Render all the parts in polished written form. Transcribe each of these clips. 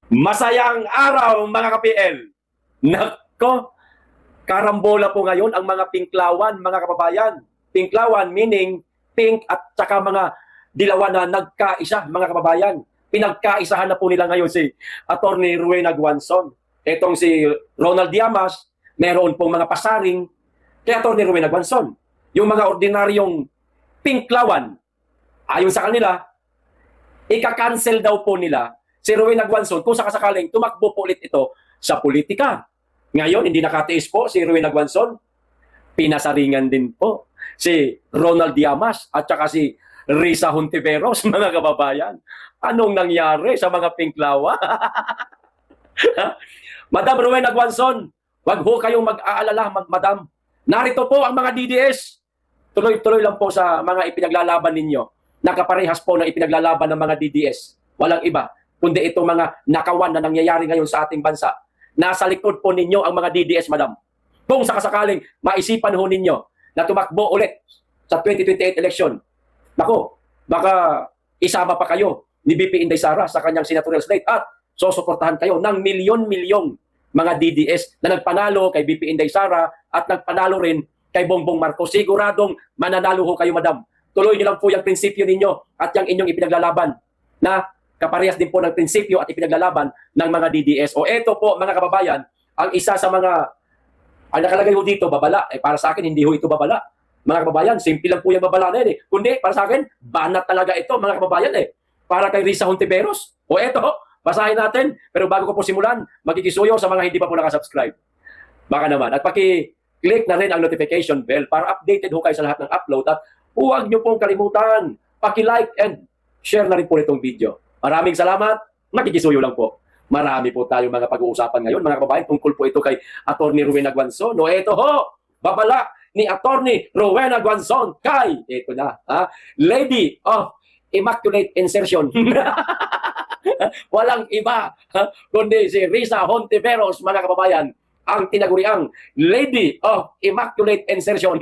Masayang araw mga ka-PL. Nako, karambola po ngayon ang mga pinklawan mga kababayan. Pinklawan meaning pink at saka mga dilawan na nagkaisa mga kababayan. Pinagkaisahan na po nila ngayon si Attorney Rowena Guanzon. Etong si Ronald Llamas, meron pong mga pasaring kay Attorney Rowena Guanzon. Yung mga ordinaryong pinklawan, ayon sa kanila, ika-cancel daw po nila si Rowena Guanzon kung sakasakaling tumakbo po ulit ito sa politika. Ngayon, hindi nakatiis po si Rowena Guanzon. Pinasaringan din po si Ronald Llamas at saka si Risa Hontiveros, mga kababayan. Anong nangyari sa mga pinklawa? Madam Rowena Guanzon, wag ho kayong mag-aalala, madam. Narito po ang mga DDS. Tuloy-tuloy lang po sa mga ipinaglalaban ninyo. Nakaparehas po ng ipinaglalaban ng mga DDS. Walang iba, kundi itong mga nakawan na nangyayari ngayon sa ating bansa. Nasa likod po ninyo ang mga DDS, madam. Kung sakasakaling maisipan ho ninyo na tumakbo ulit sa 2028 election, nako, baka isama pa kayo ni BP Inday Sara sa kanyang senatorial slate at susuportahan kayo ng milyon-milyong mga DDS na nagpanalo kay BP Inday Sara at nagpanalo rin kay Bongbong Marcos. Siguradong mananalo ho kayo, madam. Tuloy niyo lang po yung prinsipyo ninyo at yung inyong ipinaglalaban na kaparehas din po ng prinsipyo at ipinaglalaban ng mga DDS. O eto po, mga kababayan, ang isa sa mga ang nakalagay ho dito, babala. Para sa akin, hindi ho ito babala. Mga kababayan, simple lang po yung babala na yun eh. Kundi, para sa akin, banat talaga ito, mga kababayan eh. Para kay Risa Hontiveros. O eto, basahin natin. Pero bago ko po simulan, magkikisuyo sa mga hindi pa po nakasubscribe. Baka naman. At paki-click na rin ang notification bell para updated ho kayo sa lahat ng upload. At huwag nyo pong kalimutan, paki-like and share na rin po itong video. Maraming salamat. Makikisuyo lang po. Marami po tayong mga pag-uusapan ngayon, mga kababayan, tungkol po ito kay Attorney Rowena Guanzon. No, ito ho, babala ni Attorney Rowena Guanzon kay, ito na, Lady of Immaculate Insertion. Walang iba, kundi si Risa Hontiveros, mga kababayan, ang tinaguriang Lady of Immaculate Insertion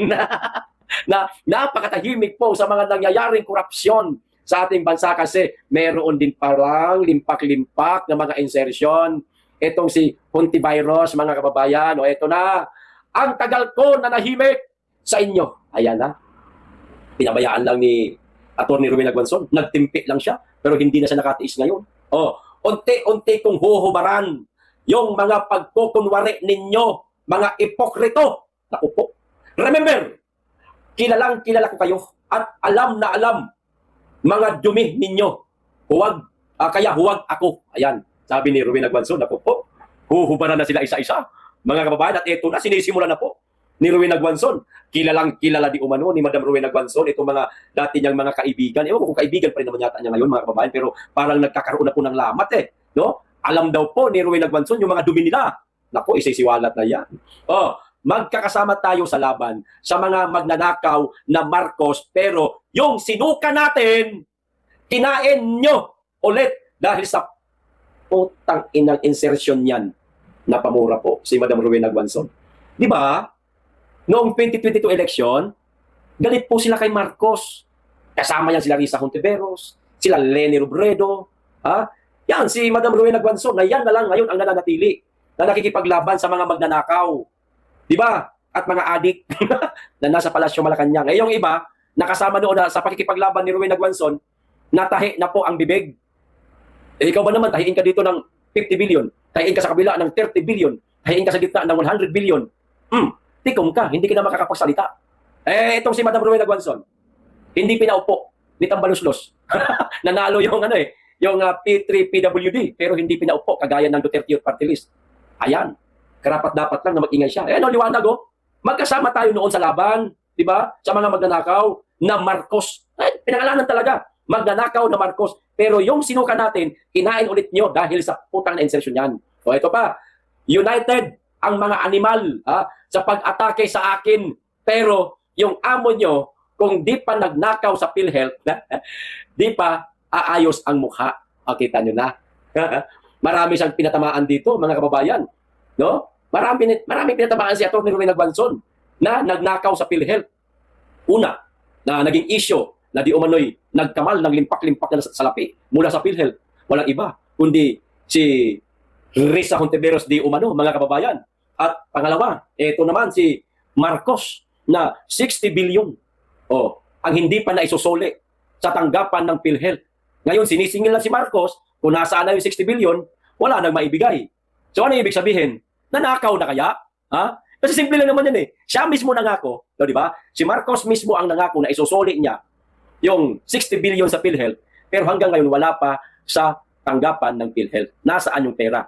na napakatahimik po sa mga nangyayaring korupsyon sa ating bansa kasi meron din parang limpak-limpak na mga insertion. Itong si Hontiveros, mga kababayan, o ito na, ang tagal ko na nahimik sa inyo. Ayan na. Pinabayaan lang ni Attorney Rowena Guanzon. Nagtimpi lang siya, pero hindi na siya nakatiis ngayon. O, unti-unti kong huhubaran yung mga pagkukunwari ninyo, mga ipokrito. Naku po. Remember, kilalang kilala ko kayo at alam na alam mga dumi ninyo. Kaya huwag ako. Ayan, sabi ni Rowena Guanzon, ako po, huhubaran na sila isa-isa. Mga kababayan, at ito na, sinisimula na po ni Rowena Guanzon. Kilalang kilala di umano ni Madam Rowena Guanzon, itong mga dati niyang mga kaibigan. Ewan ko kung kaibigan pa rin naman yata niya ngayon, mga kababayan, pero parang nagkakaroon na po ng lamat eh. No? Alam daw po ni Rowena Guanzon yung mga dumi nila. Naku, isisiwalat na yan. Oh, magkakasama tayo sa laban sa mga magnanakaw na Marcos, pero yung sinuka natin, kinain nyo ulit dahil sa putang inang insertion yan na pamura po si Madam Rowena Guanzon. Di ba? Noong 2022 election, galit po sila kay Marcos. Kasama yan sila Risa Hontiveros, sila Leni Robredo, yan si Madam Rowena Guanzon na yan na lang ngayon ang nananatili na nakikipaglaban sa mga magnanakaw. Di ba? At mga adik na nasa Palasyo Malacanang. Eh yung iba, nakasama noon na sa pakikipaglaban ni Rowena Guanzon, natahi na po ang bibig. Eh ikaw ba naman, tahiin ka dito ng 50 billion, tahiin ka sa kabila ng 30 billion, tahiin ka sa gitna ng 100 billion. Tikong ka, hindi ka na makakapagsalita. Eh itong si Madam Rowena Guanzon, hindi pinaupo ni Tambaluslos. Nanalo yung yung P3PWD, pero hindi pinaupo kagaya ng Duterte Youth Party List. Ayan, karapat-dapat lang na mag-ingay siya. Eh, liwanag magkasama tayo noon sa laban, di ba? Sa mga magnanakaw na Marcos. Eh, pinangalanan talaga, magnanakaw na Marcos. Pero yung sinuka natin, kinain ulit nyo dahil sa putang na insertion yan. O ito pa, united ang mga animal sa pag-atake sa akin. Pero yung amo nyo, kung di pa nagnakaw sa PhilHealth, di pa aayos ang mukha. O, kita nyo na. Marami siyang pinatamaan dito, mga kababayan. No? Marami pinatamaan si Atty. Rowena Guanzon na nagnakaw sa PhilHealth. Una, na naging issue na di umano'y nagkamal ng limpak-limpak na salapi mula sa PhilHealth. Walang iba, kundi si Risa Hontiveros di umano, mga kababayan. At pangalawa, ito naman si Marcos na 60 billion ang hindi pa naisusuli sa tanggapan ng PhilHealth. Ngayon, sinisingil na si Marcos, kung nasaan na yung 60 billion, wala nang maibigay. So ano ibig sabihin? Nanakaw na kaya? Ha? Kasi simple lang naman yan eh. Siya mismo nangako, di ba? Si Marcos mismo ang nangako na isusuli niya yung 60 billion sa PhilHealth, pero hanggang ngayon wala pa sa tanggapan ng PhilHealth. Nasaan yung pera?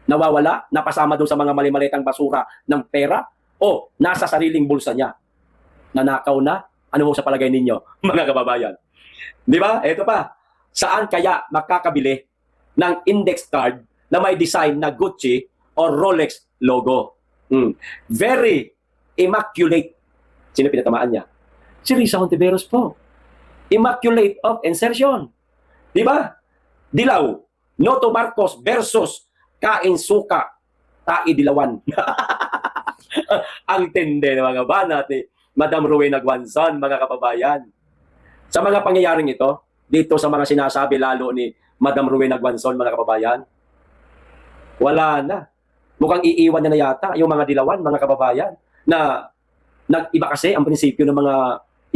Nawawala? Napasama doon sa mga mali-malitang basura ng pera? O nasa sariling bulsa niya? Nanakaw na? Ano ho sa palagay ninyo, mga kababayan? Di ba? Ito pa. Saan kaya makakabili ng index card na may design na Gucci or Rolex logo? Very immaculate. Sino pinatamaan niya? Si Risa Hontiveros po. Immaculate of insertion. Di ba? Dilaw. Noto Marcos versus Kain Suka. Tai Dilawan. Ang tindi ng mga banat ni Madam Rowena Guanzon, mga kababayan. Sa mga pangyayaring ito, dito sa mga sinasabi lalo ni Madam Rowena Guanzon, mga kababayan, wala na. Mukhang iiwan na yata yung mga dilawan, mga kababayan, na nag-iba kasi ang prinsipyo ng mga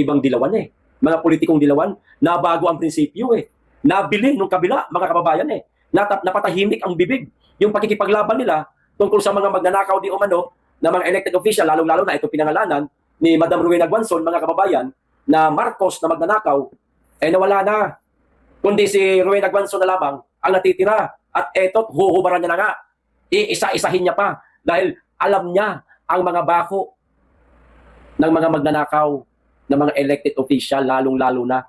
ibang dilawan eh. Mga politikong dilawan, nabago ang prinsipyo eh. Nabili nung kabila, mga kababayan eh. Napatahimik ang bibig. Yung pakikipaglaban nila tungkol sa mga magnanakaw di umano na mga elected official, lalong-lalo na ito pinangalanan ni Madam Rowena Guanzon, mga kababayan, na Marcos na magnanakaw, nawala na. Kundi si Rowena Guanzon na lamang ang natitira. At eto, huhubaran niya na nga. Iisa-isahin niya pa. Dahil alam niya ang mga bako ng mga magnanakaw, ng mga elected official, lalong-lalo na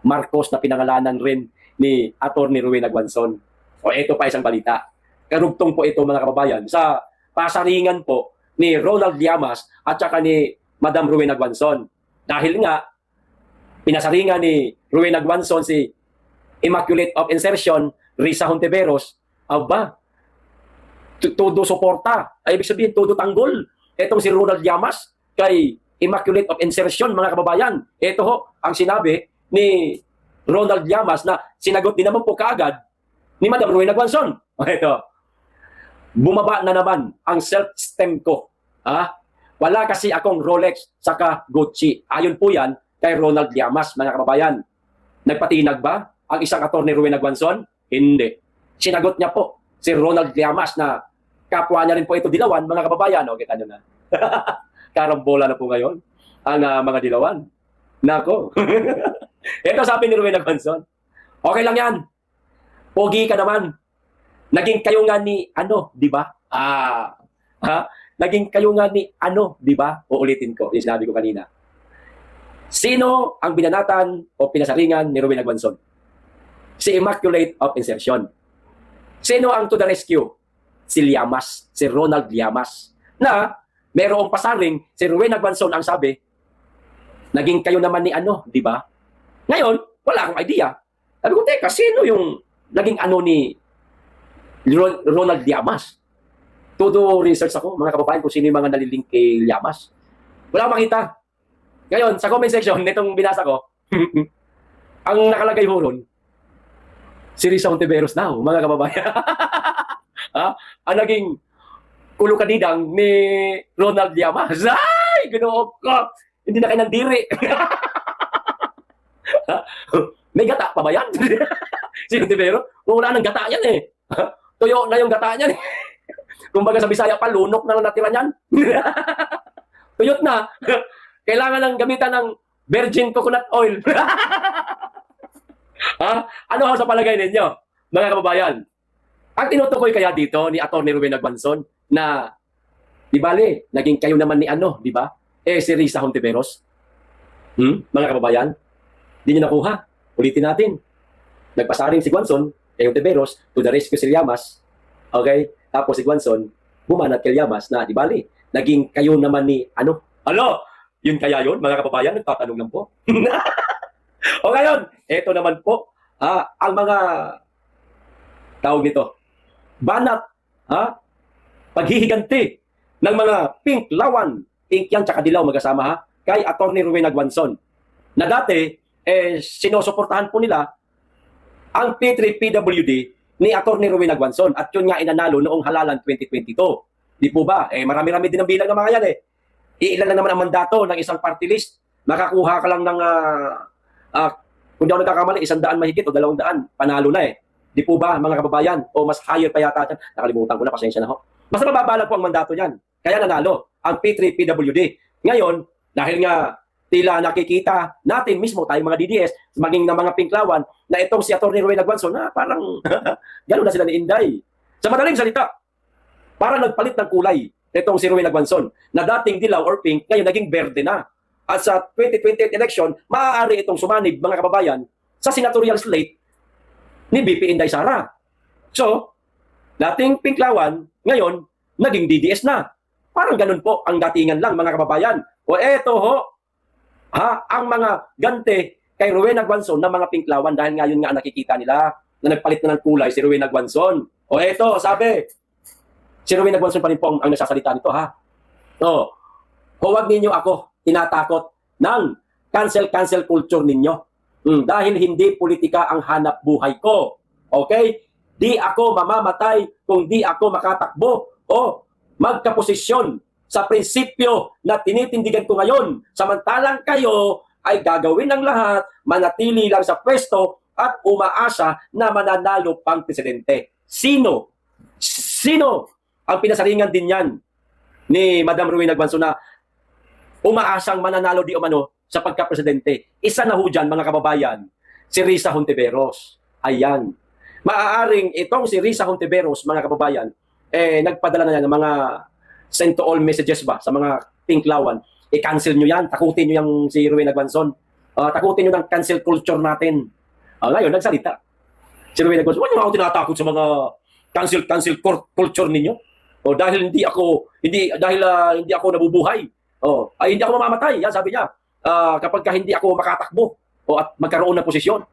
Marcos na pinangalanan rin ni Atty. Rowena Guanzon. O ito pa isang balita. Karugtong po ito, mga kababayan, sa pasaringan po ni Ronald Llamas at saka ni Madam Rowena Guanzon. Dahil nga, pinasaringan ni Rowena Guanzon si Immaculate of Insertion, Risa Hontiveros, aba, todo suporta. Ay, ibig sabihin, todo tanggol. Itong si Ronald Llamas kay Immaculate of Insertion, mga kababayan. Ito ho, ang sinabi ni Ronald Llamas na sinagot din naman po kaagad ni Madam Rowena Guanzon. Ito, bumaba na naman ang self-esteem ko. Wala kasi akong Rolex saka Gucci. Ayon po yan kay Ronald Llamas, mga kababayan. Nagpatinag ba ang isang Atty. Rowena Guanzon? Hindi. Sinagot niya po si Ronald Llamas na kapwa niya rin po ito dilawan, mga kababayan. O, kita nyo na. Karambola na po ngayon ang mga dilawan. Nako. Ito sabi ni Rowena Guanzon. Okay lang yan. Pogi ka naman. Naging kayo nga ni di ba? Naging kayo nga ni di ba? Uulitin ko, yung sinabi ko kanina. Sino ang binanatan o pinasaringan ni Rowena Guanzon? Si Immaculate of Insertion. Sino ang to the rescue? Si Llamas, si Ronald Llamas. Na merong pasaring, si Rowena Guanzon ang sabi, naging kayo naman ni di ba? Ngayon, wala akong idea. Sabi ko, teka, sino yung naging ni Ronald Llamas? Todo research ako, mga kababayan, kung sino yung mga nalilink kay Llamas. Wala akong makita. Ngayon, sa comment section, nitong binasa ko, ang nakalagay ho ron, si Risa Hontiveros daw, mga kababayan. Ang naging kulukadidang ni Ronald Llamas. Ay, ginoo ko. Hindi na kayo nandiri. May gata pa ba yan? Si Hontiveros, wala nang gata yan eh. Tuyo na yung gata niyan eh. Kumbaga sa Bisaya pa, lunok na lang natira niyan. Tuyot na. Kailangan lang gamitan ng virgin coconut oil. Ano sa palagay ninyo, mga kababayan? Ang tinutukoy kaya dito ni Atty. Rowena Guanzon na, di bale, naging kayo naman ni di ba? Si Risa Hontiveros. Mga kababayan, di nyo nakuha. Ulitin natin. Nagpasaring si Guanzon kay Hontiveros to the rescue si Llamas. Okay? Tapos si Guanzon, bumanat kay Llamas na, di bale, naging kayo naman ni yun kaya yun, mga kababayan, nagtatanong lang po. O ngayon, eto naman po, ang mga tawag nito, banat, paghihiganti ng mga pink lawan, pink yan tsaka dilaw magkasama kay Atty. Rowena Guanzon. Na dati, sinusuportahan po nila ang P3PWD ni Atty. Rowena Guanzon at yun nga inanalo noong halalan 2022. Di po ba? Marami-rami din ang bilang ng mga yan eh. Iilan lang naman ang mandato ng isang party list. Makakuha ka lang ng, kung di ako nagkakamali, 100 mahigit o 200, panalo na eh. Di po ba, mga kababayan? O mas higher pa yata dyan. Nakalimutan ko na, pasensya na ho. Basta mababalag po ang mandato niyan. Kaya nanalo ang P3PWD. Ngayon, dahil nga tila nakikita natin mismo tayong mga DDS, maging ng mga pinklawan, na itong si Atty. Rowena Guanzon, na parang gano'n na sila ni Inday. Sa madaling salita, parang nagpalit ng kulay itong si Rowena Guanzon, na dating dilaw or pink, ngayon naging berde na. At sa 2028 election, maaari itong sumanib, mga kababayan, sa senatorial slate ni BP Inday Sara. So, dating pinklawan, ngayon, naging DDS na. Parang ganun po ang datingan lang, mga kababayan. O eto ho, ang mga gante kay Rowena Guanzon na mga pinklawan dahil ngayon nga nakikita nila na nagpalit na ng kulay si Rowena Guanzon. O eto, sabi, si Rowena Guanzon pa rin po ang nagsasalita nito, ha? O, huwag ninyo ako tinatakot ng cancel culture ninyo. Dahil hindi politika ang hanap buhay ko. Okay? Di ako mamamatay kung di ako makatakbo o magkaposisyon sa prinsipyo na tinitindigan ko ngayon. Samantalang kayo ay gagawin ng lahat, manatili lang sa pwesto at umaasa na mananalo pang presidente. Sino ang pinasaringan din yan ni Madam Rowena Guanzon na umaasang mananalo di umano sa pagka-presidente? Isa na ho dyan, mga kababayan, si Risa Hontiveros. Ayan. Maaaring itong si Risa Hontiveros, mga kababayan, nagpadala na yan ng mga send to all messages ba sa mga pinklawan. I-cancel nyo yan, takutin nyo yung si Rowena Guanzon. Takutin nyo ng cancel culture natin. Ngayon, nagsalita. Si Rowena Guanzon, huwag nyo ako tinatakot sa mga cancel culture ninyo. Dahil hindi ako nabubuhay. Ay hindi ako mamamatay, yan sabi niya. Kapag hindi ako makatakbo at magkaroon ng posisyon,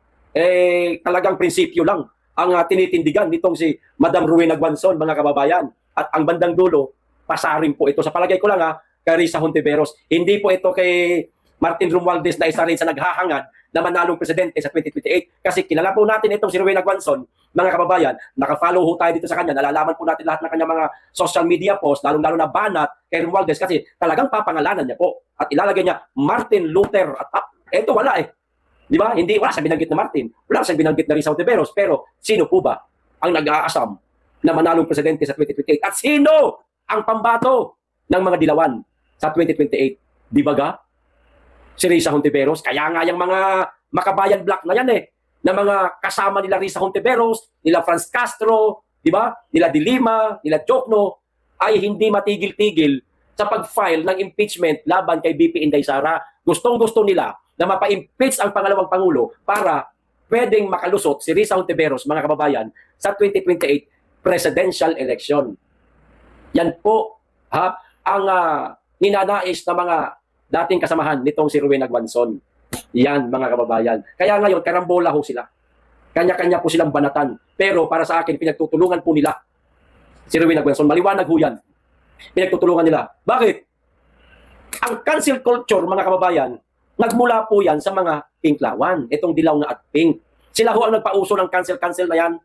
talagang prinsipyo lang ang tinitindigan nitong si Madam Rowena Guanzon, mga kababayan. At ang bandang dulo, pasarin po ito. Sa palagay ko lang kay Risa Hontiveros. Hindi po ito kay Martin Romualdez na isa rin sa naghahangad na manalong presidente sa 2028. Kasi kilala po natin itong si Rowena Guanzon, mga kababayan. Nakafollow ho tayo dito sa kanya. Nalalaman po natin lahat ng kanyang mga social media posts, lalong-lalo na banat kay Romualdez kasi talagang papangalanan niya po. At ilalagay niya Martin Luther. At ito wala eh. Di ba? Wala siyang binanggit na Martin. Wala siyang binanggit na Risa Hontiveros. Pero sino po ba ang nag-aasam na manalong presidente sa 2028? At sino ang pambato ng mga dilawan sa 2028? Di ba ga? Si Risa Hontiveros. Kaya nga yung mga makabayan black na yan na mga kasama nila Risa Hontiveros, nila Franz Castro, di ba? Nila De Lima, nila Jokno, ay hindi matigil-tigil sa pag-file ng impeachment laban kay BP Inday Sara. Gustong-gusto nila na mapa-impeach ang pangalawang pangulo para pwedeng makalusot si Risa Hontiveros, mga kababayan, sa 2028 presidential election. Yan po ang ninanais na mga dating kasamahan nitong si Rowena Guanzon. Yan, mga kababayan. Kaya ngayon, karambola ho sila. Kanya-kanya po silang banatan. Pero para sa akin, pinagtutulungan po nila si Rowena Guanzon. Maliwanag ho yan. Pinagtutulungan nila. Bakit? Ang cancel culture, mga kababayan, nagmula po yan sa mga pinklawan. Itong dilaw na at pink. Sila ho ang nagpauso ng cancel na yan.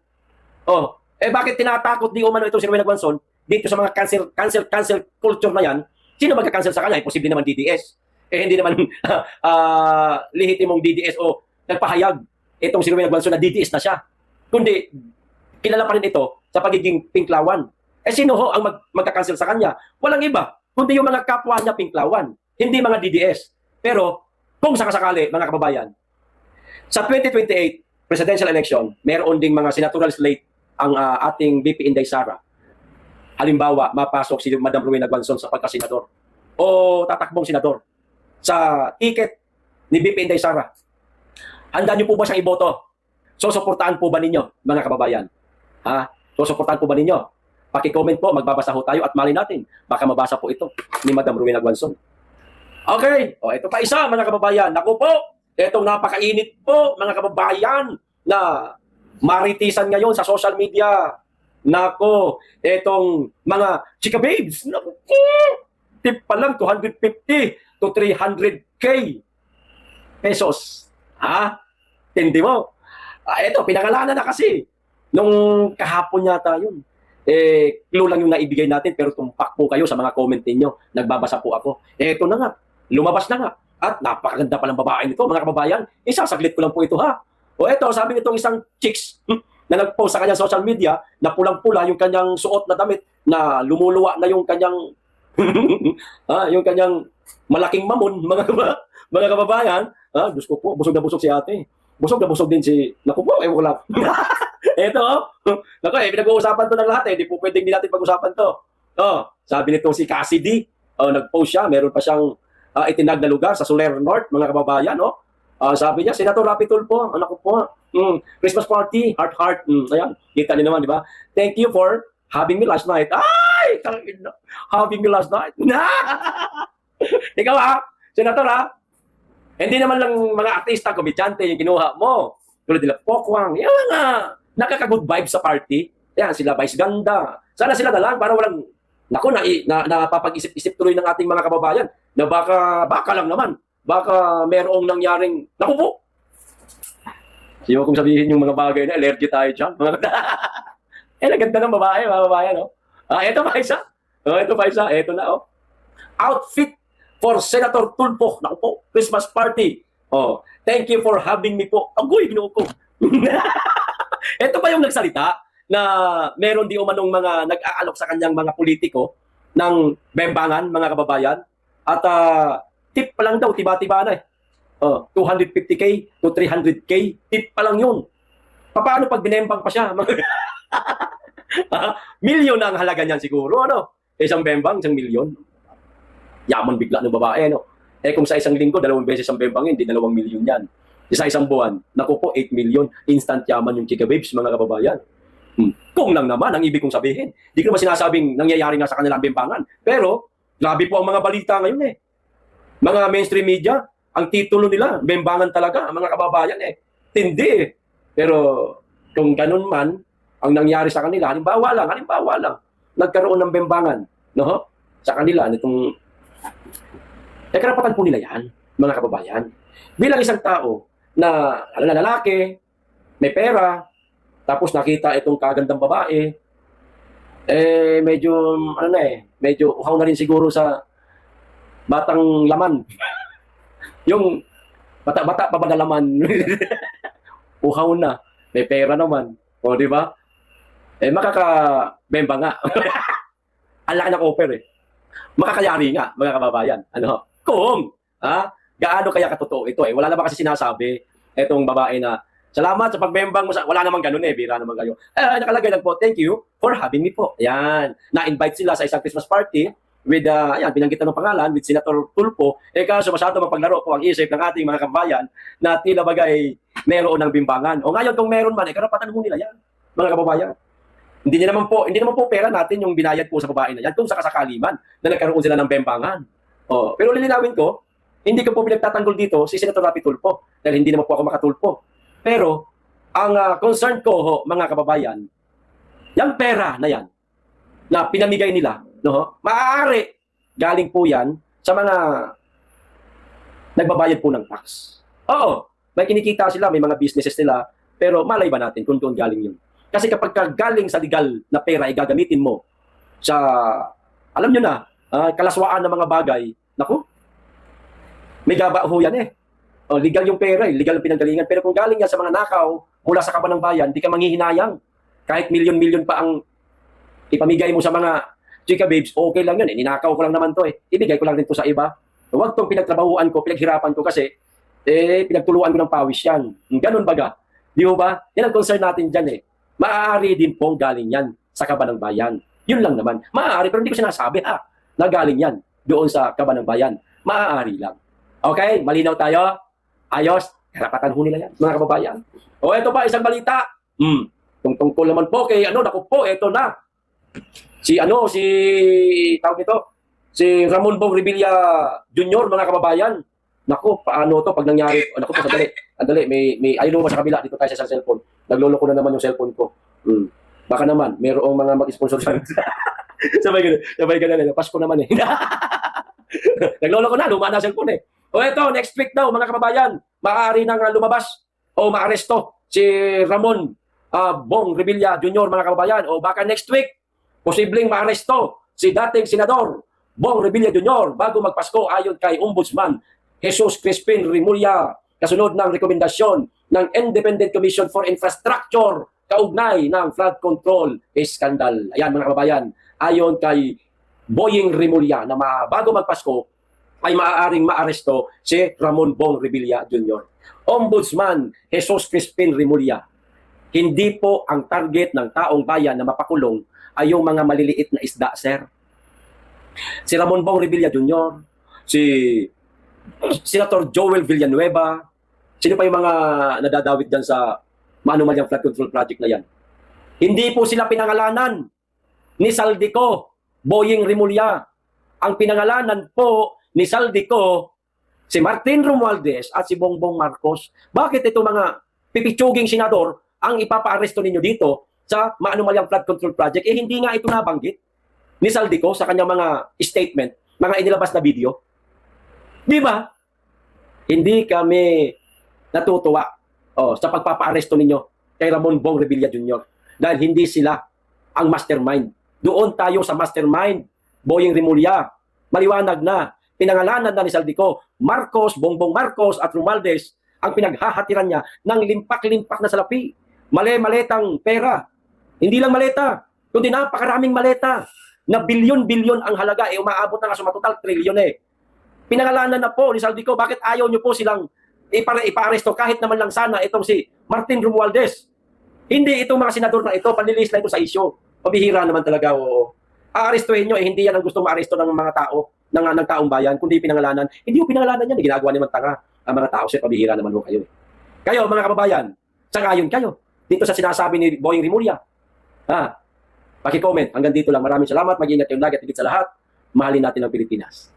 Bakit tinatakot di umano itong si Rowena Guanzon dito sa mga cancel culture na yan? Sino magka-cancel sa kanya? Posible naman DDS. Hindi naman lehitimong DDS o nagpahayag itong si Rowena Guanzon na DDS na siya. Kundi, kilala pa rin ito sa pagiging pinklawan. Sino ho ang magka-cancel sa kanya? Walang iba, kundi yung mga kapwa niya pinklawan. Hindi mga DDS. Pero, kung sakasakali, mga kababayan, sa 2028 presidential election, meron ding mga senatorial slate ang ating BP Inday Sara. Halimbawa, mapasok si Madam Rowena Guanzon sa pagkasenador o tatakbong senador sa ticket ni BP Inday Sara. Handa niyo po ba siyang iboto? Susuportahan po ba ninyo, mga kababayan? Susuportahan po ba ninyo? Paki-comment po, magbabasa ho tayo at mali natin. Baka mabasa po ito ni Madam Rowena Guanzon. Okay, ito pa isa, mga kababayan. Naku po, itong napakainit po, mga kababayan, na maritisan ngayon sa social media. Nako, itong mga chika babes, naku po, tip pa lang 250 to 300k pesos. Tindi mo? Ito, pinangalanan na kasi Nung kahapon yata yun. Clue lang yung naibigay natin pero tumpak po kayo sa mga comment ninyo. Nagbabasa po ako. Eto na nga, lumabas na nga. At napakaganda palang babae nito, mga kababayan. Isasaglit ko lang po ito ha. O eto, sabi nitong isang chicks na nag-post sa kanyang social media na pulang-pula yung kanyang suot na damit na lumuluwa na yung kanyang yung kanyang malaking mamon, mga kababayan. Diyos ko po, busog na busog si ate. Busog na busog din si, naku po, ewan ko lang. Eto, naku pinag-uusapan to ng lahat Di po pwedeng hindi natin pag-usapan to. Sabi nitong si Cassidy, nag-post siya, meron pa siyang itinag na lugar sa Soler North, mga kababayan, sabi niya, Senator Rapi Tulfo, anak ko po, Christmas party, heart. Ayan, kita niyo naman, di ba? Thank you for having me last night. Ay, having me last night. Ikaw Senator hindi naman lang mga artista, komedyante yung kinuha mo. Tulad nila, Pokwang, yan nga, nakaka-good vibes sa party. Yan, sila Vice Ganda. Sana sila na lang, para walang, napapag-isip-isip tuloy ng ating mga kababayan na baka lang naman, baka merong nangyaring, naku po, siyo kung sabihin yung mga bagay na allergy tayo dyan. Ganda ng babae, mga babayan, Ito pa isa. Ito na, Outfit for Senator Tulfo. Naku po, Christmas party. Thank you for having me po. Agoy, ginoo ko. Ito pa yung nagsalita na meron di umanong mga nag-aalok sa kanyang mga politiko ng bembangan, mga kababayan. At tip pa lang daw, tiba-tiba na 250k to 300k, tip pa lang yun. Paano pag binembang pa siya? Milyon ang halaga niyan siguro, Isang bembang, 1 milyon. Yaman bigla ng babae, kung sa isang linggo, 2 beses ang bembang, hindi 2 milyon yan. Sa isang buwan, naku po, 8 milyon. Instant yaman yung chika babes, mga kababayan. Kung lang naman, ang ibig kong sabihin. Di ko naman sinasabing nangyayari nga sa kanilang bembangan. Pero, grabe po ang mga balita ngayon Mga mainstream media, ang titulo nila, bembangan talaga, mga kababayan Tindi Pero, kung ganun man, ang nangyari sa kanila, halimbawa lang, nagkaroon ng bembangan, sa kanila, nitong karapatan po nila yan, mga kababayan. Bilang isang tao na lalaki, may pera, tapos nakita itong kagandang babae, medyo, medyo uhaw na rin siguro sa batang laman. Yung bata-bata pa ba na laman? Uhaw na, may pera naman. Di ba? Makakabemba nga. Ang laki ng offer Makakayari nga, mga kababayan. Kung, gaano kaya katotoo ito Wala naman kasi sinasabi itong babae na, salamat sa pagbembang mo wala namang ganun bira naman kayo. Nakalagay lang po, thank you for having me po. Ayan, na-invite sila sa isang Christmas party with, binanggit ng pangalan, with Senator Tulfo. Kaso masyado mapaglaro po ang isip ng ating mga kababayan na tila bagay meron ng bimbangan. O ngayon, kung meron man, karapatan mo nila yan, mga kababayan. Hindi naman po pera natin yung binayad po sa babae na yan kung sa kasakali man na nagkaroon sila ng bembangan. Pero lilinawin ko, hindi ko po pinagtatanggol dito si Senator Rapi Tulfo dahil hindi naman po ako makatulpo. Pero ang concern ko, mga kababayan, yung pera na yan na pinamigay nila, maaari galing po yan sa mga nagbabayad po ng tax. May kinikita sila, may mga businesses nila, pero malay ba natin kung doon galing yun? Kasi kapag galing sa legal na pera ay gagamitin mo sa, alam nyo na, kalaswaan ng mga bagay, naku, may gaba ho yan legal yung pera legal ang pinanggalingan. Pero kung galing yan sa mga nakaw mula sa kaban ng bayan, di ka manghihinayang. Kahit milyon-milyon pa ang ipamigay mo sa mga chika babes, okay lang yun ninakaw ko lang naman to ibigay ko lang din to sa iba. Huwag tong pinagtrabahuan ko, pinaghirapan ko kasi, pinagtuluan ko ng pawis yan. Ganun baga. Di mo ba? Yan ang concern natin dyan Maaari din pong galing yan sa kaban ng bayan. Yun lang naman. Maaari, pero hindi ko sinasabi na galing yan doon sa kaban ng bayan. Maaari lang. Okay? Malinaw tayo? Ayos? Karapatan ho nila yan, mga kababayan. Ito pa, isang balita. Tungkol naman po kay, naku po, ito na. Tawag nito, si Ramon Bong Revilla Jr., mga kababayan. Naku, paano to pag nangyari? Naku po, sandali, may ayun mo sa kabila, dito tayo sa isang cellphone. Nagloloko na naman yung cellphone ko. Baka naman, mayroong mga mag-sponsor sa sabay ganun. Pasko naman Nagloloko na, luma na cellphone ito, next week daw, mga kababayan, maaari nang lumabas o maaresto si Ramon Bong Revilla Jr., mga kababayan, o baka next week, posibleng maaresto si dating Senador Bong Revilla Jr. bago magpasko ayon kay Ombudsman Jesus Crispin Remulla, kasunod ng rekomendasyon ng Independent Commission for Infrastructure kaugnay ng flood control scandal. Ayan, mga kababayan, ayon kay Boying Remulla na bago magpasko ay maaaring maaresto si Ramon Bong Revilla Jr. Ombudsman Jesus Crispin Remulla, hindi po ang target ng taong bayan na mapakulong ay yung mga maliliit na isda, sir. Si Ramon Bong Revilla Jr., si Senator Joel Villanueva, sino pa yung mga nadadawit dyan sa maanumalyang flood control project na yan. Hindi po sila pinangalanan ni Saldico Boying Remulla. Ang pinangalanan po ni Saldico si Martin Romualdez at si Bongbong Marcos. Bakit ito mga pipitsuging senador ang ipapaaresto ninyo dito sa maanumalyang flood control project? Hindi nga ito nabanggit ni Saldico sa kanyang mga statement, mga inilabas na video. Di ba? Hindi kami natutuwa sa pagpapaaresto ninyo kay Ramon Bong Revilla Jr. dahil hindi sila ang mastermind. Doon tayo sa mastermind, Boying Remulla. Maliwanag na, pinangalanan na ni Saldico, Marcos, Bongbong Marcos at Romualdez ang pinaghahatiran niya ng limpak-limpak na salapi. Male-maletang pera. Hindi lang maleta, kundi napakaraming maleta na bilyon-bilyon ang halaga, umaabot na nga sa matotal trilyon eh. Pinangalanan na po ni Saldico, bakit ayaw nyo po silang ipa-aresto kahit naman lang sana itong si Martin Romualdez? Hindi itong mga senador na ito, panlilis na ito sa isyo. Pabihira naman talaga, oo. Aarestuhin nyo, hindi yan ang gusto maaresto ng mga tao, ng taong bayan, kundi pinangalanan. Hindi yung pinangalanan yan, ginagawa naman tanga ang mga tao, sir, pabihira naman ho kayo. Kayo, mga kababayan, sangayon kayo dito sa sinasabi ni Boying Remulla. Paki-comment. Hanggang dito lang. Maraming salamat. Mag-ingat kayong lagi at higit sa lahat. Mahalin natin ang Pilipinas.